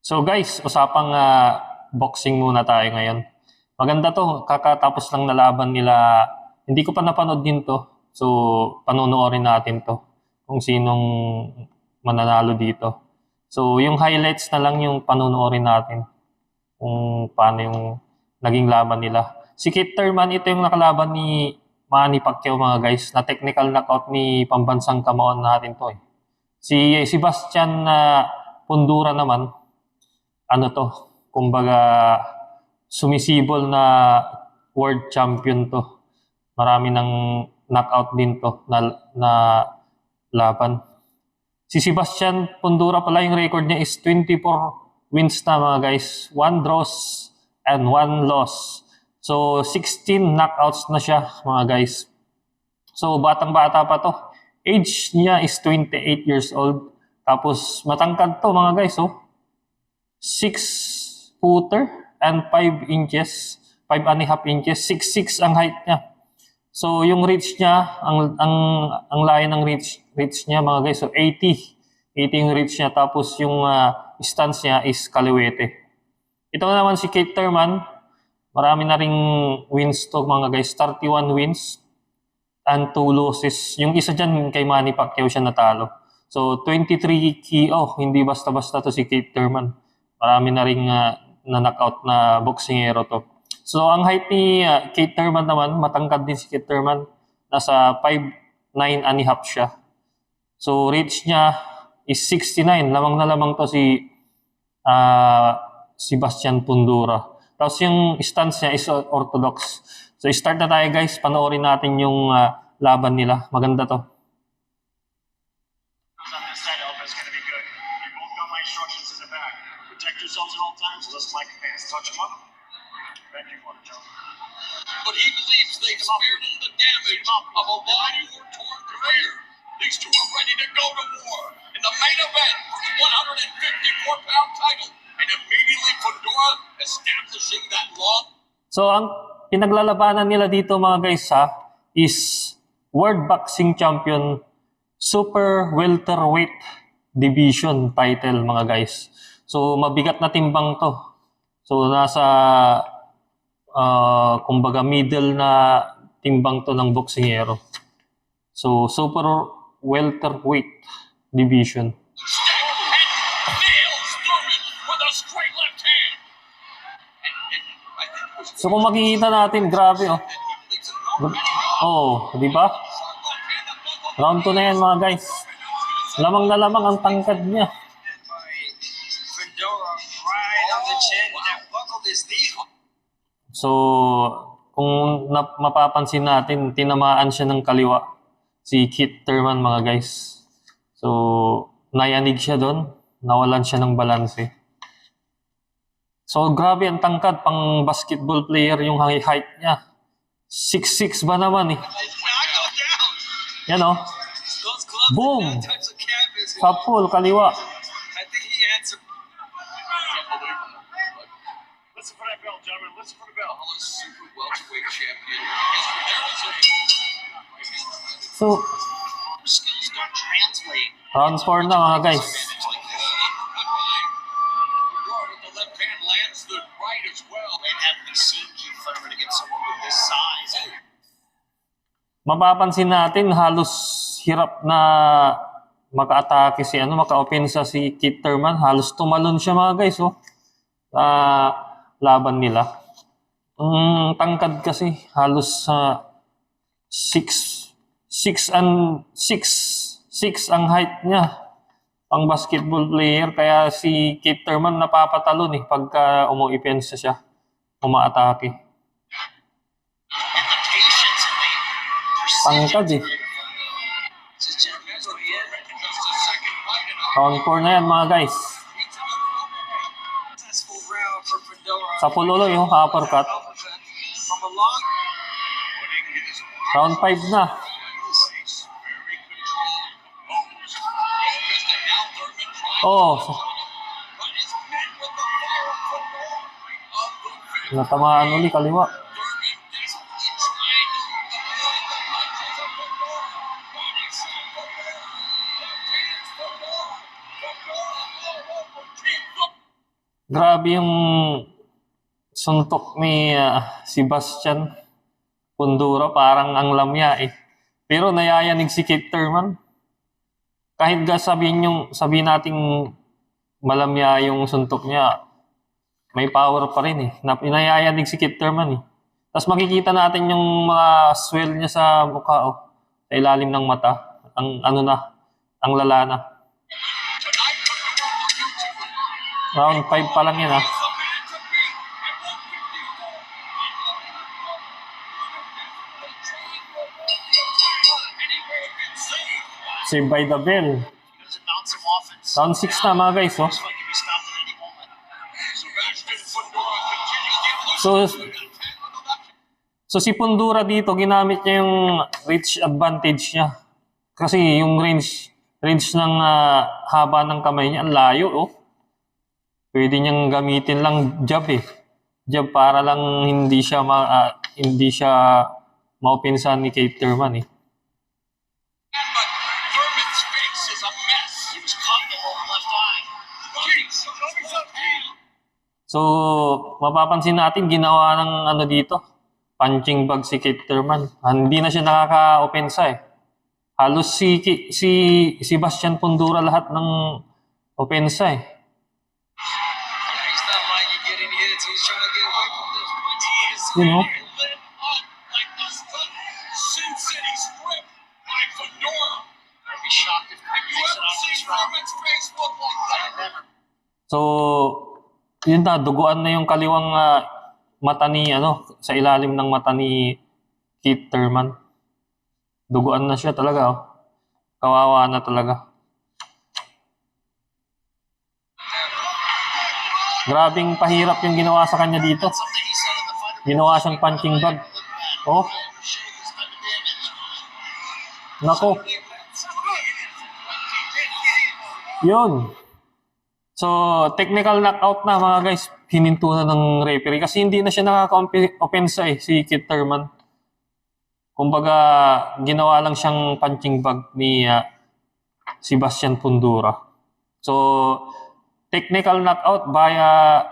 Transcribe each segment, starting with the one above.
So guys, usapang boxing muna tayo ngayon. Maganda to, kakatapos lang na laban nila. Hindi ko pa napanood din to. So, panonoorin natin to. Kung sinong mananalo dito. So, yung highlights na lang yung panonoorin natin. Kung paano yung naging laban nila. Si Kit Thurman, ito yung nakalaban ni Manny Pacquiao mga guys. Na technical knockout ni pambansang kamaon natin to eh. Si Sebastian Pundura naman, ano to, kumbaga sumisibol na world champion to. Marami ng knockout din to na laban. Si Sebastian Pundura pala yung record niya is 24 wins na mga guys. 1 draws and 1 loss. So 16 knockouts na siya mga guys. So batang-bata pa to. Age niya is 28 years old. Tapos matangkad to mga guys, oh. 6-footer and 5 inches, 5.5 inches, 6'6" ang height niya. So yung reach niya, ang layo ng reach niya mga guys, so 80 yung reach niya, tapos yung stance niya is kaliwete. Ito naman si Kit Thurman, marami na ring wins to mga guys, 31 wins and 2 losses. Yung isa dyan kay Manny Pacquiao siya natalo. So 23 KO, hindi basta-basta to si Kit Thurman. Marami na ring na-knockout na boksingero to. So, ang height ni Kit Thurman naman, matangkad din si Kit Thurman. Nasa 5'9.5" siya. So, reach niya is 69. Lamang na lamang to si Sebastian Pundura. Tapos yung stance niya is orthodox. So, start na tayo guys. Panoorin natin yung laban nila. Maganda to. Protect yourselves at all times. Listen my commands. Touch them up. Back you want, Joe. But he believes they spared him the damage of a long war-torn career. These two are ready to go to war in the main event for the 154-pound title, and immediately Fundora establishing that long. So ang pinaglalabanan nila dito mga guys is World Boxing Champion Super Welterweight Division title mga guys. So mabigat na timbang to. So nasa kumbaga middle na timbang to ng boksingero. So super welterweight division. So kung makikita natin, grabe oh. Oh, di ba? Round 2 na yan mga guys. Lamang na lamang ang tangkad niya. So, kung mapapansin natin, tinamaan siya ng kaliwa si Kit Thurman mga guys. So, nayanig siya doon. Nawalan siya ng balanse. So, grabe ang tangkad. Pang basketball player yung height niya. 6'6" ba naman eh. Yan oh. Boom! Sa pool, kaliwa. Listen for that bell, gentlemen. Listen for the bell. Super welterweight champion. So, Skills don't translate. round 4 na mga guys. The left hand lands the right as well. And have we seen Keith Thurman against someone with this size? Mapapansin natin halos hirap na maka-atake si maka-opensa si Kit Thurman. Halos tumalon siya mga guys oh. Laban nila. Tangkad kasi halos 6 ang height niya. Ang basketball player, kaya si Kit Thurman napapatalon eh pagka umuipensa siya, umaatake. Tangkad eh. Round 4 na yan mga guys. Sa pululoy yung uppercut. Round 5 na. Oh. Natamaan uli kaliwa. Grabe yung suntok ni Sebastian Fundora, parang ang lamya eh. Pero nayayanig si Keith Thurman. Kahit sabihin nating malamya yung suntok niya, may power pa rin eh. Nayayanig si Keith Thurman eh. Tapos makikita natin yung mga swell niya sa mukha oh, sa ilalim ng mata. Ang lala na. Tonight, from the world of YouTube, Round 5 pa lang yan ah. he's the man to beat at 154. And he may have been saved. Saved by the bell. He doesn't bounce him off and Round 6 na mga guys oh. looks like he'll be stopped at any moment. Sebastian Fundora continues the evolution. So, so si Fundora dito, ginamit niya yung reach advantage niya. Kasi yung range ng haba ng kamay niya, ang layo oh. Pwede niyang gamitin lang jab eh. Jab para lang hindi siya maopinsan ni Keith Thurman eh. But Thurman's face is a mess. He was caught in the lower left eye. So, mapapansin natin, ginawa ng dito, punching bag si Keith Thurman. Hindi na siya nakaka-opensa eh. Halos si Sebastian Fundora lahat ng opensa eh. He's not liking getting hits. He's trying to get away from this. You know? Lit up like the Sin City script by Fundora. I'd be shocked if Have you Thurman takes it ever out of seen this round. Thurman's face look like that? Never. So, yun na, duguan na yung kaliwang mata ni, sa ilalim ng mata ni Keith Thurman. Duguan na siya talaga, oh. Kawawa na talaga. Grabing pahirap yung ginawa sa kanya dito. Something he said in the fight. Ginawa siyang punching bag. Oh, nako. Yun. So, technical knockout na mga guys. Hininto na ng referee kasi hindi na siya nakaka-opensa eh, si Keith Thurman. Kumbaga, ginawa lang siyang punching bag ni Sebastian Fundora. So, technical knockout via,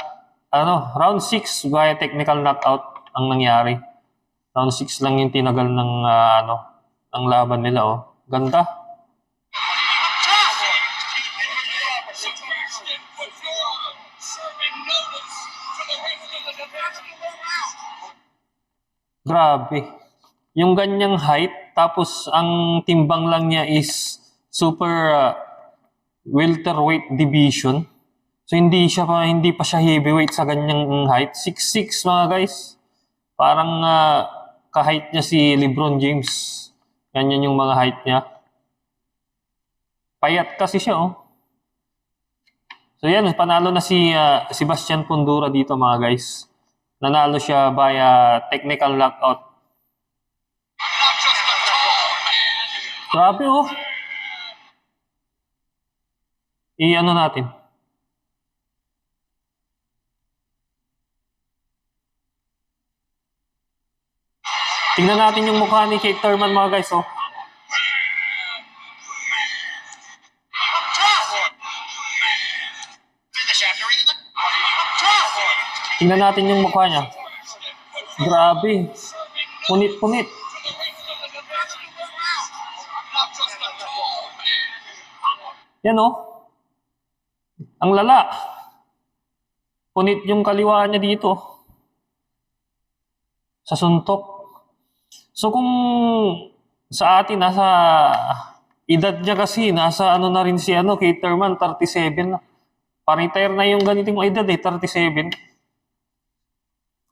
round 6 via technical knockout ang nangyari. Round 6 lang yung tinagal ng, ng laban nila, oh. Ganda. Sebastian Fundora serving notice to the rest of the division. Grabe. Yung ganyang height, tapos ang timbang lang niya is super welterweight division. So hindi pa siya heavyweight sa ganyang height. 6'6" mga guys. Parang ka-height niya si LeBron James. Ganyan yung mga height niya. Payat kasi siya, oh. So yan, panalo na si Sebastian Fundora dito mga guys. Nanalo siya via technical knockout. Not just a tall man. Grabe, oh. Natin. Tingnan natin yung mukha ni Keith Thurman mga guys, oh. Finish after he Tingnan natin yung mukha niya. Grabe. Punit-punit. Not just a tall man. Yan, oh. Ang lala. Punit yung kaliwa niya dito. Sa suntok. So kung sa atin, nasa edad niya kasi, nasa na rin si Keith Thurman, 37 na. Pa-retire na yung ganitong edad 37.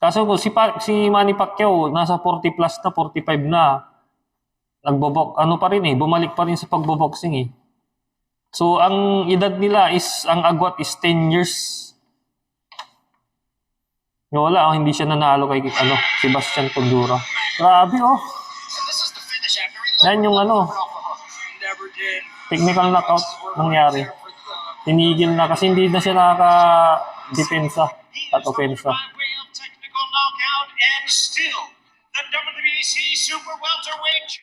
Kaso si Manny Pacquiao, nasa 40 plus na, 45 na. Nagbobok, pa rin bumalik pa rin sa pagboboxing eh. So ang edad nila is, ang agwat is 10 years. Wala, hindi siya nanalo kay Sebastian Fundora. Grabe, oh. And this is the finish after he Yan yung off the hook. Never did. technical knockout nangyari. Tinigil na kasi hindi na siya nakaka-depensa at opensa. By way of technical knockout and still the WBC Super Welterweight